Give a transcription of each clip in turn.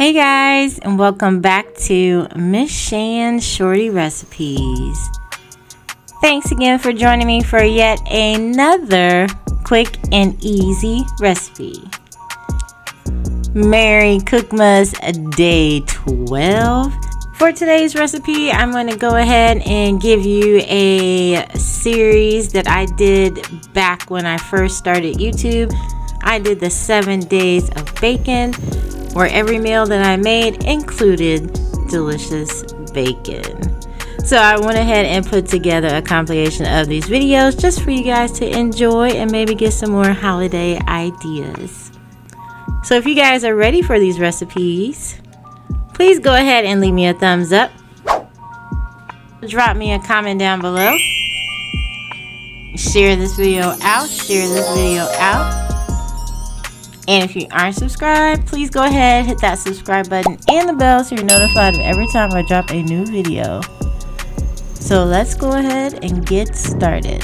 Hey guys, and welcome back to Miss Shan Shorty Recipes. Thanks again for joining me for yet another quick and easy recipe. Merry COOKMAS Day 12. For today's recipe, I'm going to go ahead and give you a series that I did back when I first started YouTube. I did the 7 days of bacon, where every meal that I made included delicious bacon. So I went ahead and put together a compilation of these videos just for you guys to enjoy and maybe get some more holiday ideas. So if you guys are ready for these recipes, please go ahead and leave me a thumbs up. Drop me a comment down below. Share this video out. And if you aren't subscribed, please go ahead, hit that subscribe button and the bell so you're notified of every time I drop a new video. So let's go ahead and get started.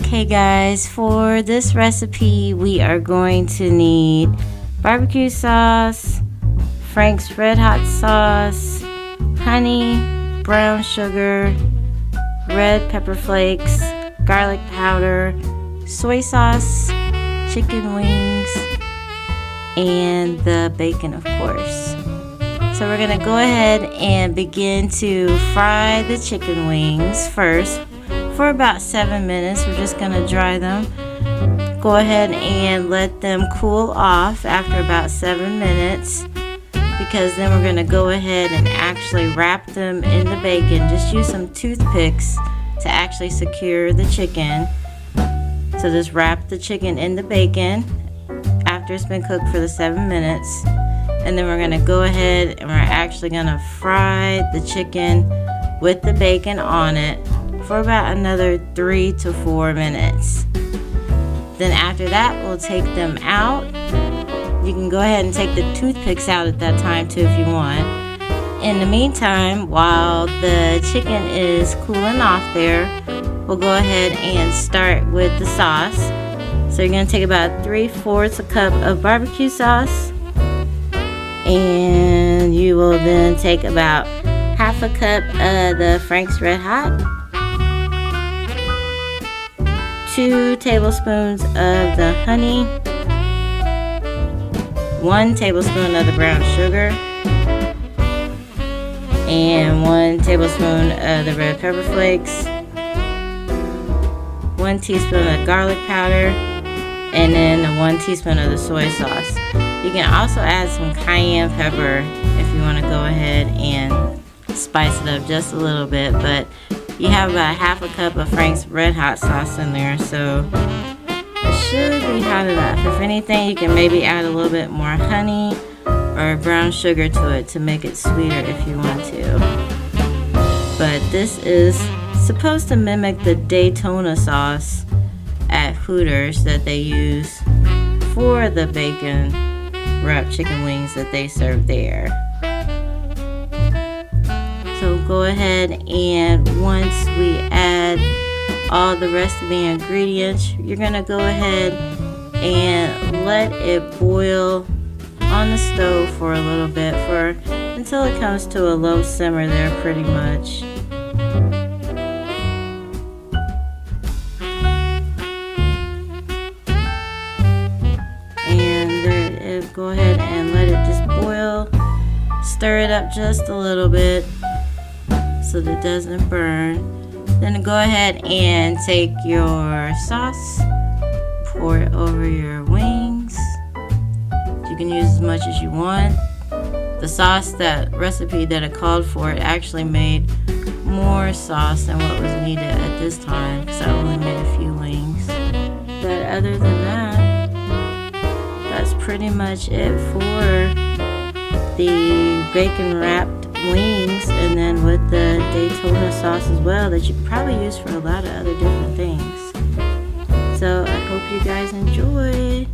Okay guys, for this recipe we are going to need barbecue sauce, Frank's Red Hot sauce, honey, brown sugar, red pepper flakes, garlic powder, soy sauce, chicken wings, and the bacon, of course. So we're going to go ahead and begin to fry the chicken wings first. For about 7 minutes, we're just going to dry them. Go ahead and let them cool off after about 7 minutes, because then we're going to go ahead and actually wrap them in the bacon. Just use some toothpicks to actually secure the chicken. So just wrap the chicken in the bacon after it's been cooked for the 7 minutes, and then we're going to go ahead and we're actually going to fry the chicken with the bacon on it for about another 3 to 4 minutes. Then after that, we'll take them out. You can go ahead and take the toothpicks out at that time too if you want. In the meantime, while the chicken is cooling off there, we'll go ahead and start with the sauce. So you're going to take about 3/4 a cup of barbecue sauce, and you will then take about 1/2 cup of the Frank's Red Hot, 2 tablespoons of the honey, 1 tablespoon of the brown sugar, and 1 tablespoon of the red pepper flakes, 1 teaspoon of garlic powder, and then 1 teaspoon of the soy sauce. You can also add some cayenne pepper if you want to go ahead and spice it up just a little bit, but you have about half a cup of Frank's Red Hot sauce in there, so it should be hot enough. If anything, you can maybe add a little bit more honey or brown sugar to it to make it sweeter if you want to. But this is supposed to mimic the Daytona sauce at Hooters that they use for the bacon wrapped chicken wings that they serve there. So go ahead, and once we add all the rest of the ingredients, you're gonna go ahead and let it boil on the stove for a little bit, until it comes to a low simmer there pretty much. And go ahead and let it just boil. Stir it up just a little bit so that it doesn't burn. Then go ahead and take your sauce, pour it over your wings. You can use as much as you want. The sauce, that recipe that it called for, it actually made more sauce than what was needed at this time, because I only made a few wings. But other than that, that's pretty much it for the bacon wrapped wings, and then with the Daytona sauce as well, that you can probably use for a lot of other different things. So I hope you guys enjoy.